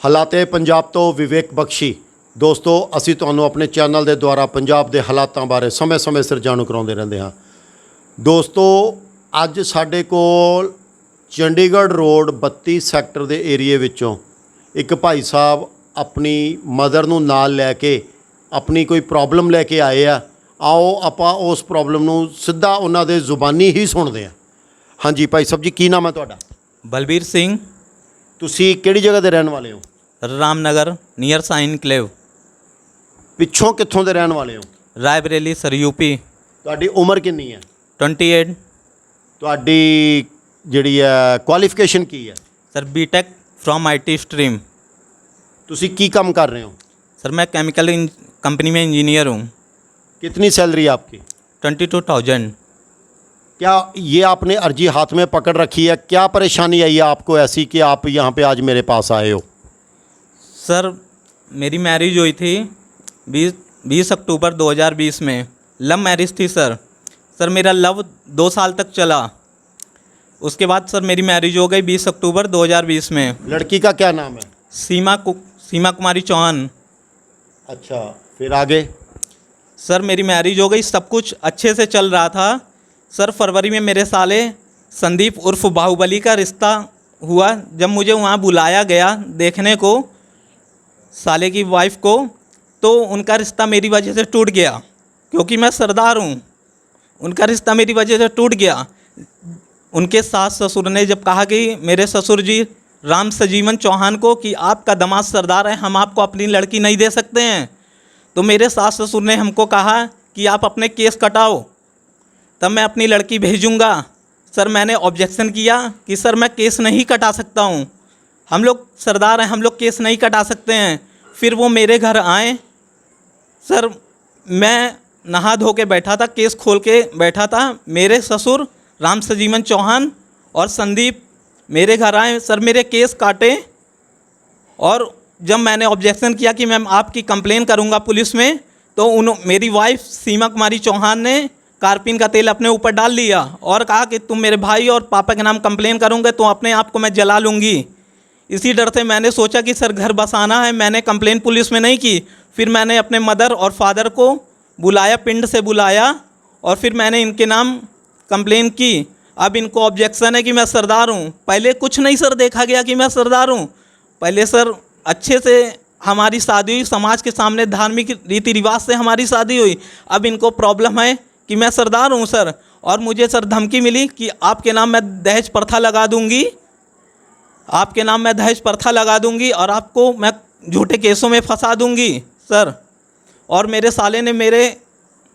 ਹਾਲਾਤੇ ਪੰਜਾਬ ਤੋਂ ਵਿਵੇਕ ਬਖਸ਼ੀ। ਦੋਸਤੋ, ਅਸੀਂ ਤੁਹਾਨੂੰ ਆਪਣੇ ਚੈਨਲ ਦੇ ਦੁਆਰਾ ਪੰਜਾਬ ਦੇ ਹਾਲਾਤਾਂ ਬਾਰੇ ਸਮੇਂ-ਸਮੇਂ ਸਿਰ ਜਾਣੂ ਕਰਾਉਂਦੇ ਰਹਿੰਦੇ ਹਾਂ। ਦੋਸਤੋ, ਅੱਜ ਸਾਡੇ ਕੋਲ ਚੰਡੀਗੜ੍ਹ ਰੋਡ 32 ਸੈਕਟਰ ਦੇ ਏਰੀਏ ਵਿੱਚੋਂ ਇੱਕ ਭਾਈ ਸਾਹਿਬ ਆਪਣੀ ਮਦਰ ਨੂੰ ਨਾਲ ਲੈ ਕੇ ਆਪਣੀ ਕੋਈ ਪ੍ਰੋਬਲਮ ਲੈ ਕੇ ਆਏ ਆ। ਆਓ ਆਪਾਂ ਉਸ ਪ੍ਰੋਬਲਮ ਨੂੰ ਸਿੱਧਾ ਉਹਨਾਂ ਦੇ ਜ਼ੁਬਾਨੀ ਹੀ ਸੁਣਦੇ ਹਾਂ। ਹਾਂਜੀ ਭਾਈ ਸਾਹਿਬ ਜੀ, ਕੀ ਨਾਮ ਹੈ ਤੁਹਾਡਾ? बलबीर सिंह, ਤੁਸੀਂ ਕਿਹੜੀ ਜਗ੍ਹਾ ਦੇ ਰਹਿਣ ਵਾਲੇ ਹੋ? रामनगर नियर साइन क्लेव, ਪਿੱਛੋਂ ਕਿੱਥੋਂ ਦੇ ਰਹਿਣ ਵਾਲੇ ਹੋ? Raebareli sir UP. ਤੁਹਾਡੀ ਉਮਰ ਕਿੰਨੀ ਹੈ? 28 ਤੁਹਾਡੀ ਜਿਹੜੀ ਹੈ ਕੁਆਲੀਫਿਕੇਸ਼ਨ ਕੀ ਹੈ? Sir BTech from IT stream. ਤੁਸੀਂ ਕੀ ਕੰਮ ਕਰ ਰਹੇ ਹੋ? सर मैं केमिकल कंपनी में इंजीनियर हूँ। कितनी सैलरी आपकी? 22,000। क्या ये आपने अर्जी हाथ में पकड़ रखी है? क्या परेशानी आई है आपको ऐसी कि आप यहाँ पे आज मेरे पास आए हो? सर मेरी मैरिज हुई थी 20 अक्टूबर 2020 में। लव मैरिज थी सर। सर मेरा लव 2 साल तक चला। उसके बाद सर मेरी मैरिज हो गई 20 अक्टूबर 2020 में। लड़की का क्या नाम है? सीमा कुमारी चौहान। अच्छा, फिर आगे? सर मेरी मैरिज हो गई, सब कुछ अच्छे से चल रहा था। सर फरवरी में मेरे साले संदीप उर्फ बाहुबली का रिश्ता हुआ। जब मुझे वहाँ बुलाया गया देखने को साले की वाइफ को, तो उनका रिश्ता मेरी वजह से टूट गया, क्योंकि मैं सरदार हूँ। उनका रिश्ता मेरी वजह से टूट गया। उनके सास ससुर ने जब कहा कि मेरे ससुर जी राम सजीवन चौहान को कि आपका दामाद सरदार है, हम आपको अपनी लड़की नहीं दे सकते हैं, तो मेरे सास ससुर ने हमको कहा कि आप अपने केस कटाओ, तब मैं अपनी लड़की भेजूंगा। सर मैंने ऑब्जेक्शन किया कि सर मैं केस नहीं कटा सकता हूँ, हम लोग सरदार हैं, हम लोग केस नहीं कटा सकते हैं। फिर वो मेरे घर आए। सर मैं नहा धो के बैठा था, केस खोल के बैठा था। मेरे ससुर राम सजीवन चौहान और संदीप मेरे घर आए। सर मेरे केस काटे, और जब मैंने ऑब्जेक्शन किया कि मैं आपकी कंप्लेन करूंगा पुलिस में, तो मेरी वाइफ सीमा कुमारी चौहान ने कारपीन का तेल अपने ऊपर डाल लिया और कहा कि तुम मेरे भाई और पापा के नाम कंप्लेन करोगे तो अपने आप को मैं जला लूँगी। इसी डर से मैंने सोचा कि सर घर बसाना है। मैंने कंप्लेन पुलिस में नहीं की। फिर मैंने अपने मदर और फादर को बुलाया, पिंड से बुलाया, और फिर मैंने इनके नाम कंप्लेन की। अब इनको ऑब्जेक्शन है कि मैं सरदार हूँ। पहले कुछ नहीं सर देखा गया कि मैं सरदार हूँ। पहले सर अच्छे से हमारी शादी हुई, समाज के सामने धार्मिक रीति रिवाज से हमारी शादी हुई। अब इनको प्रॉब्लम है कि मैं सरदार हूँ सर, और मुझे सर धमकी मिली कि आपके नाम मैं दहेज प्रथा लगा दूँगी, आपके नाम मैं दहेज प्रथा लगा दूँगी और आपको मैं झूठे केसों में फंसा दूँगी सर। और मेरे साले ने मेरे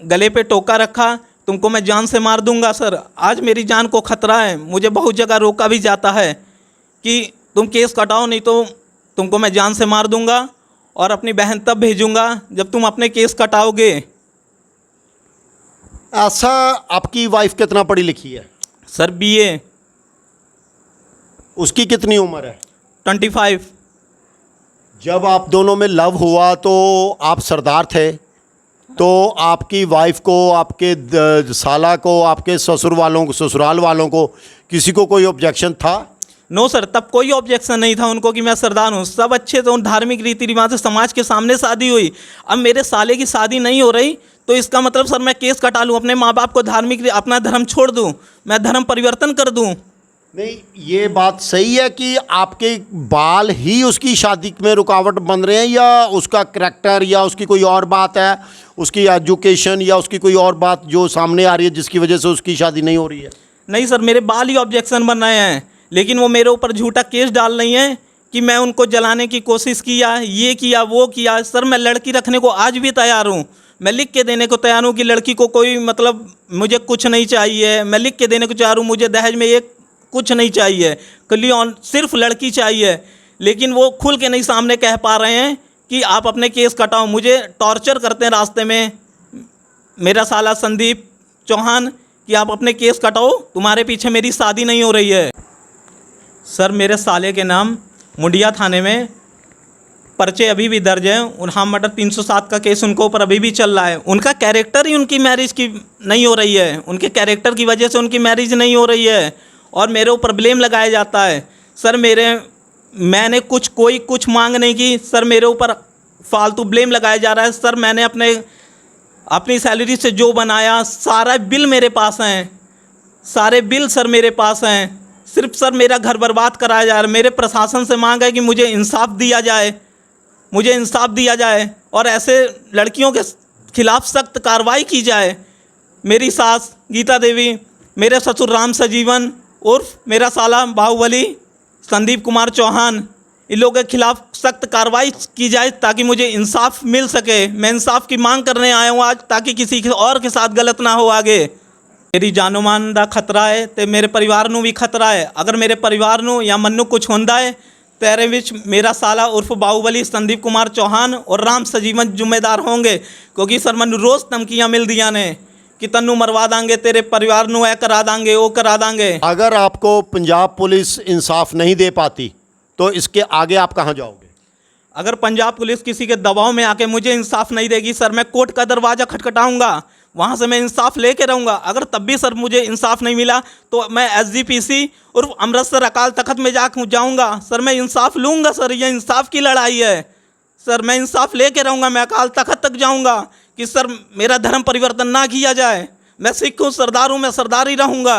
गले पे टोका रखा, तुमको मैं जान से मार दूँगा सर। आज मेरी जान को खतरा है। मुझे बहुत जगह रोका भी जाता है कि तुम केस कटाओ, नहीं तो तुमको मैं जान से मार दूँगा, और अपनी बहन तब भेजूँगा जब तुम अपने केस कटाओगे। ऐसा आपकी वाइफ कितना पढ़ी लिखी है? Sir BA। उसकी कितनी उम्र है? 25। जब आप दोनों में लव हुआ तो आप सरदार थे, तो आपकी वाइफ को, आपके साला को, आपके ससुर वालों को, ससुराल वालों को, किसी को कोई ऑब्जेक्शन था? नो सर, तब कोई ऑब्जेक्शन नहीं था उनको कि मैं सरदार हूँ। सब अच्छे से धार्मिक रीति रिवाज से समाज के सामने शादी हुई। अब मेरे साले की शादी नहीं हो रही, तो इसका मतलब सर मैं केस कटा लूँ, अपने माँ बाप को अपना धर्म छोड़ दूँ, मैं धर्म परिवर्तन कर दूँ? नहीं, ये बात सही है कि आपके बाल ही उसकी शादी में रुकावट बन रहे हैं, या उसका करैक्टर, या उसकी कोई और बात है, उसकी एजुकेशन, या उसकी कोई और बात जो सामने आ रही है जिसकी वजह से उसकी शादी नहीं हो रही है? नहीं सर, मेरे बाल ही ऑब्जेक्शन बन रहे हैं, लेकिन वो मेरे ऊपर झूठा केस डाल रही हैं कि मैं उनको जलाने की कोशिश किया, ये किया, वो किया। सर मैं लड़की रखने को आज भी तैयार हूँ। मैं लिख के देने को तैयार हूँ कि लड़की को कोई मतलब मुझे कुछ नहीं चाहिए। मैं लिख के देने को तैयार हूँ, मुझे दहेज में एक कुछ नहीं चाहिए, सिर्फ लड़की चाहिए। लेकिन वो खुल के नहीं सामने कह पा रहे हैं कि आप अपने केस कटाओ। मुझे टॉर्चर करते हैं रास्ते में मेरा साला संदीप चौहान कि आप अपने केस कटाओ, तुम्हारे पीछे मेरी शादी नहीं हो रही है। सर मेरे साले के नाम मुंडिया थाने में पर्चे अभी भी दर्ज हैं। उन्हा मर्डर 307 का केस उनको ऊपर अभी भी चल रहा है। उनका कैरेक्टर ही उनकी मैरिज की नहीं हो रही है, उनके कैरेक्टर की वजह से उनकी मैरिज नहीं हो रही है, और मेरे ऊपर ब्लेम लगाया जाता है। सर मैंने कोई कुछ मांग नहीं की सर। मेरे ऊपर फालतू ब्लेम लगाया जा रहा है सर। मैंने अपनी सैलरी से जो बनाया सारा बिल मेरे पास हैं, सारे बिल सर मेरे पास हैं। सिर्फ सर मेरा घर बर्बाद कराया जा रहा है। मेरे प्रशासन से मांग है कि मुझे इंसाफ दिया जाए, मुझे इंसाफ दिया जाए और ऐसे लड़कियों के खिलाफ सख्त कार्रवाई की जाए। मेरी सास गीता देवी, मेरे ससुर राम सजीवन उर्फ मेरा साला बाहुबली संदीप कुमार चौहान, इन लोगों के खिलाफ सख्त कार्रवाई की जाए ताकि मुझे इंसाफ मिल सके। मैं इंसाफ की मांग करने आया हूँ आज, ताकि किसी और के साथ गलत ना हो आगे। मेरी जानो मान दा खतरा है तो मेरे परिवार नू भी खतरा है। अगर मेरे परिवार नू या मन्नू कुछ होंदा है तेरे विच मेरा साला उर्फ बाहुबली संदीप कुमार चौहान और राम सजीवन जिम्मेदार होंगे, क्योंकि सर मैनू रोज़ धमकियाँ मिल दिया ने कि तन्नू मरवा देंगे, तेरे परिवार नू ऐ करा देंगे, वो करा देंगे। अगर आपको पंजाब पुलिस इंसाफ नहीं दे पाती तो इसके आगे आप कहाँ जाओगे? अगर पंजाब पुलिस किसी के दबाव में आके मुझे इंसाफ नहीं देगी सर, मैं कोर्ट का दरवाज़ा खटखटाऊंगा, वहाँ से मैं इंसाफ लेके रहूँगा। अगर तब भी सर मुझे इंसाफ नहीं मिला तो मैं SGPC और अमृतसर अकाल तख्त में जाऊँगा सर। मैं इंसाफ लूँगा सर, ये इंसाफ की लड़ाई है सर। मैं इंसाफ लेके रहूँगा, मैं अकाल तख्त तक जाऊँगा कि सर मेरा धर्म परिवर्तन ना किया जाए। मैं सिख हूँ, सरदार हूँ, मैं सरदार ही रहूँगा।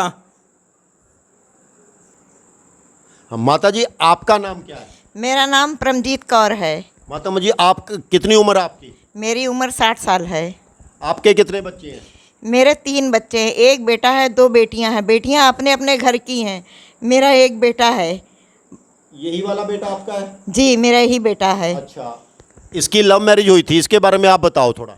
माता जी आपका नाम क्या है? मेरा नाम परमजीत कौर है। माता जी आप कितनी उम्र है आपकी? मेरी उम्र 60 साल है। आपके कितने बच्चे हैं? मेरे 3 बच्चे हैं, एक बेटा है, 2 बेटियां हैं। बेटियां अपने अपने घर की हैं। मेरा एक बेटा है। यही वाला बेटा आपका है? जी मेरा ही बेटा है। अच्छा, इसकी लव मैरिज हुई थी, इसके बारे में आप बताओ थोड़ा।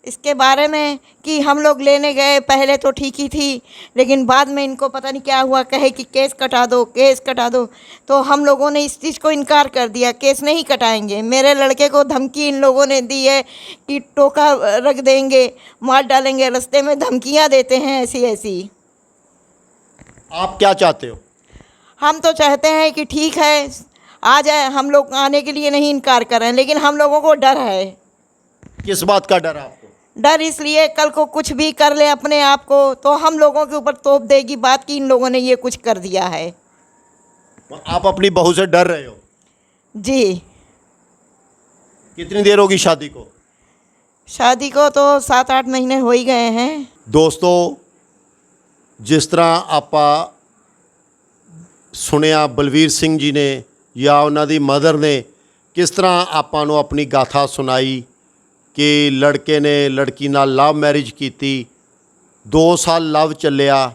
इसके बारे में कि हम लोग लेने गए, पहले तो ठीक ही थी, लेकिन बाद में इनको पता नहीं क्या हुआ, कहे कि केस कटा दो, केस कटा दो। तो हम लोगों ने इस चीज़ को इनकार कर दिया, केस नहीं कटाएंगे। मेरे लड़के को धमकी इन लोगों ने दी है कि टोका रख देंगे, मार डालेंगे, रास्ते में धमकियां देते हैं ऐसी ऐसी। आप क्या चाहते हो? हम तो चाहते हैं कि ठीक है आ जाए, हम लोग आने के लिए नहीं इनकार कर रहे हैं, लेकिन हम लोगों को डर है। किस बात का डर है आपको? डर इसलिए कल को कुछ भी कर ले अपने आप को तो हम लोगों के ऊपर तोप देगी बात कि इन लोगों ने ये कुछ कर दिया है। आप अपनी बहू से डर रहे हो? जी। कितनी देर होगी शादी को? शादी को तो 7-8 महीने हो ही गए हैं। दोस्तों जिस तरह ਆਪਾਂ ਸੁਣਿਆ ਬਲਵੀਰ ਸਿੰਘ ਜੀ ਨੇ ਜਾਂ ਉਹਨਾਂ ਦੀ ਮਦਰ ਨੇ ਕਿਸ ਤਰ੍ਹਾਂ ਆਪਾਂ ਨੂੰ ਆਪਣੀ ਗਾਥਾ ਸੁਣਾਈ ਕਿ ਲੜਕੇ ਨੇ ਲੜਕੀ ਨਾਲ ਲਵ ਮੈਰਿਜ ਕੀਤੀ, 2 ਸਾਲ ਲਵ ਚੱਲਿਆ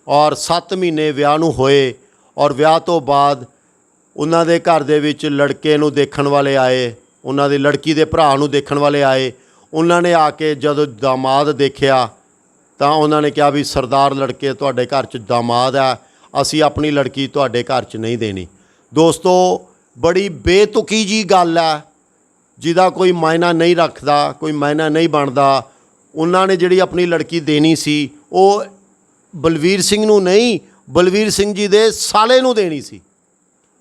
ਔਰ 7 ਮਹੀਨੇ ਵਿਆਹ ਨੂੰ ਹੋਏ ਔਰ ਵਿਆਹ ਤੋਂ ਬਾਅਦ ਉਹਨਾਂ ਦੇ ਘਰ ਦੇ ਵਿੱਚ ਲੜਕੇ ਨੂੰ ਦੇਖਣ ਵਾਲੇ ਆਏ, ਉਹਨਾਂ ਦੀ ਲੜਕੀ ਦੇ ਭਰਾ ਨੂੰ ਦੇਖਣ ਵਾਲੇ ਆਏ। ਉਹਨਾਂ ਨੇ ਆ ਕੇ ਜਦੋਂ ਦਾਮਾਦ ਦੇਖਿਆ ਤਾਂ ਉਹਨਾਂ ਨੇ ਕਿਹਾ ਵੀ ਸਰਦਾਰ ਲੜਕੇ ਤੁਹਾਡੇ ਘਰ 'ਚ ਦਾਮਾਦ ਹੈ, ਅਸੀਂ ਆਪਣੀ ਲੜਕੀ ਤੁਹਾਡੇ ਘਰ 'ਚ ਨਹੀਂ ਦੇਣੀ। ਦੋਸਤੋ ਬੜੀ ਬੇਤੁਕੀ ਜੀ ਗੱਲ ਹੈ ਜਿਹਦਾ ਕੋਈ ਮਾਇਨਾ ਨਹੀਂ ਰੱਖਦਾ, ਕੋਈ ਮਾਇਨਾ ਨਹੀਂ ਬਣਦਾ। ਉਹਨਾਂ ਨੇ ਜਿਹੜੀ ਆਪਣੀ ਲੜਕੀ ਦੇਣੀ ਸੀ ਉਹ ਬਲਵੀਰ ਸਿੰਘ ਨੂੰ ਨਹੀਂ, ਬਲਵੀਰ ਸਿੰਘ ਜੀ ਦੇ ਸਾਲੇ ਨੂੰ ਦੇਣੀ ਸੀ,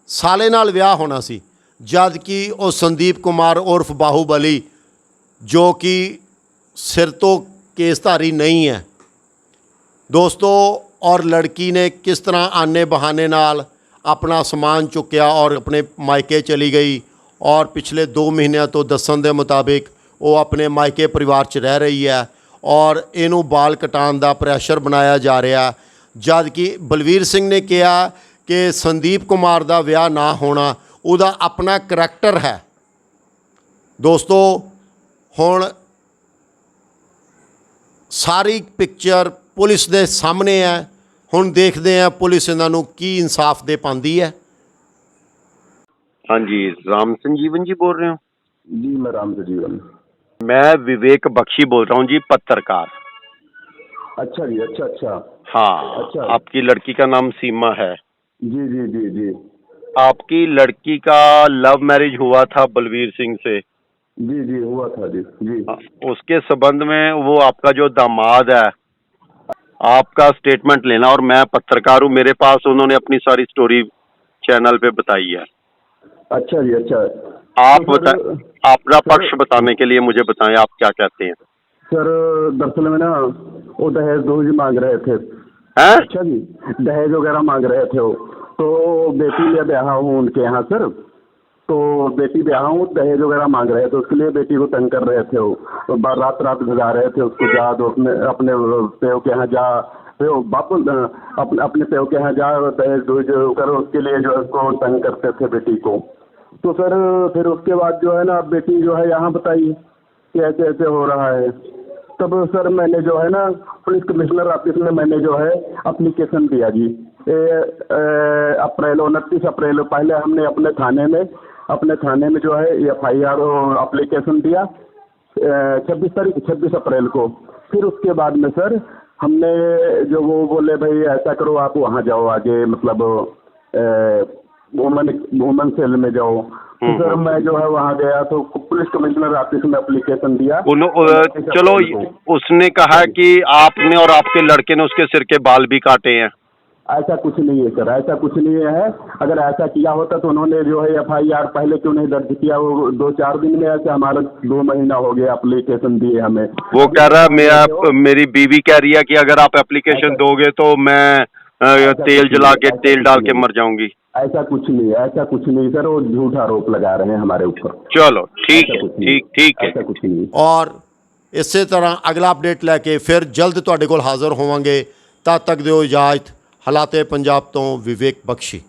ਸਾਲੇ ਨਾਲ ਵਿਆਹ ਹੋਣਾ ਸੀ। ਜਦ ਕਿ ਉਹ ਸੰਦੀਪ ਕੁਮਾਰ ਉਰਫ ਬਾਹੂਬਲੀ ਜੋ ਕਿ ਸਿਰ ਤੋਂ ਕੇਸਧਾਰੀ ਨਹੀਂ ਹੈ ਦੋਸਤੋ। और लड़की ने किस तरह आने बहाने नाल अपना समान चुक्या और अपने मायके चली गई और पिछले 2 महीनों तो दसन के मुताबिक वो अपने मायके परिवार च रह रही है और इनू बाल कटाने का प्रैशर बनाया जा रहा। जद कि बलवीर सिंह ने कहा कि संदीप कुमार का विआह ना होना उदा अपना करैक्टर है। दोस्तों हुण सारी पिक्चर पुलिस के सामने है, हुण देखते हैं पुलिस इन्हों की इंसाफ दे पाती है। हाँ जी, राम संजीवन जी बोल रहे हो? जी मैं राम संजीवन। मैं विवेक बख्शी बोल रहा हूँ जी, पत्रकार। अच्छा जी, अच्छा अच्छा। हाँ अच्छा। आपकी लड़की का नाम सीमा है। जी जी जी जी। आपकी लड़की का लव मैरिज हुआ था बलवीर सिंह से। जी जी हुआ था जी जी। उसके संबंध में वो आपका जो दामाद है आपका स्टेटमेंट लेना, और मैं पत्रकार हूँ, मेरे पास उन्होंने अपनी सारी स्टोरी चैनल पे बताई है। अच्छा जी अच्छा। आप तो अपना पक्ष बताने के लिए मुझे बताएं आप क्या कहते हैं। सर दरअसल में ना वो दहेज मांग रहे थे। हैं? अच्छा जी, दहेज वगैरह मांग रहे थे वो, तो बेटी ले ब्याह हूँ उनके यहाँ सर। तो बेटी ब्याह हूँ, दहेज वगैरह मांग रहे थे, उसके लिए बेटी को तंग कर रहे थे वो। तो रात रात गुजार रहे थे उसको, जा दो अपने पेव के यहाँ जा, बापू अपने पेव के यहाँ जा, दहेज करो, उसके लिए जो है उसको तंग करते थे बेटी को। तो सर फिर उसके बाद जो है ना, बेटी जो है यहाँ बताई कि ऐसे ऐसे हो रहा है। तब सर मैंने जो है ना पुलिस कमिश्नर ऑफिस में मैंने जो है एप्लीकेशन दिया जी। अप्रैल 29 अप्रैल पहले हमने अपने थाने में जो है FIR एप्लीकेशन दिया 26 अप्रैल को। फिर उसके बाद में सर हमने जो वो बोले भाई ऐसा करो, आप वहाँ जाओ आगे, मतलब वुमन सेल में जाओ। तो सर मैं जो है वहाँ गया तो पुलिस कमिश्नर ऑफिस में एप्लीकेशन दिया। चलो, उसने कहा कि आपने और आपके लड़के ने उसके सिर के बाल भी काटे हैं। ऐसा कुछ नहीं है सर, ऐसा कुछ नहीं है। अगर ऐसा किया होता तो उन्होंने जो है FIR पहले क्यों नहीं दर्ज किया? वो 2-4 दिन में, ऐसे हमारा 2 महीना हो गया एप्लीकेशन दिए हमें। वो कह रहा है, मेरी बीवी कह रही है कि अगर आप एप्लीकेशन दोगे तो मैं तेल जला के, तेल डाल के मर जाऊंगी। ऐसा कुछ नहीं है, ऐसा कुछ नहीं सर, वो झूठा आरोप लगा रहे हैं हमारे ऊपर। चलो ठीक है, ठीक है। ऐसा कुछ नहीं। और ਇਸੇ ਤਰ੍ਹਾਂ ਅਗਲਾ ਅਪਡੇਟ ਲੈ ਕੇ ਫਿਰ ਜਲਦ ਤੁਹਾਡੇ ਕੋਲ ਹਾਜ਼ਰ ਹੋਵਾਂਗੇ। ਤਦ ਤੱਕ ਦਿਓ ਇਜਾਜ਼ਤ। ਹਾਲਾਤੇ ਪੰਜਾਬ ਤੋਂ ਵਿਵੇਕ ਬਖਸ਼ੀ।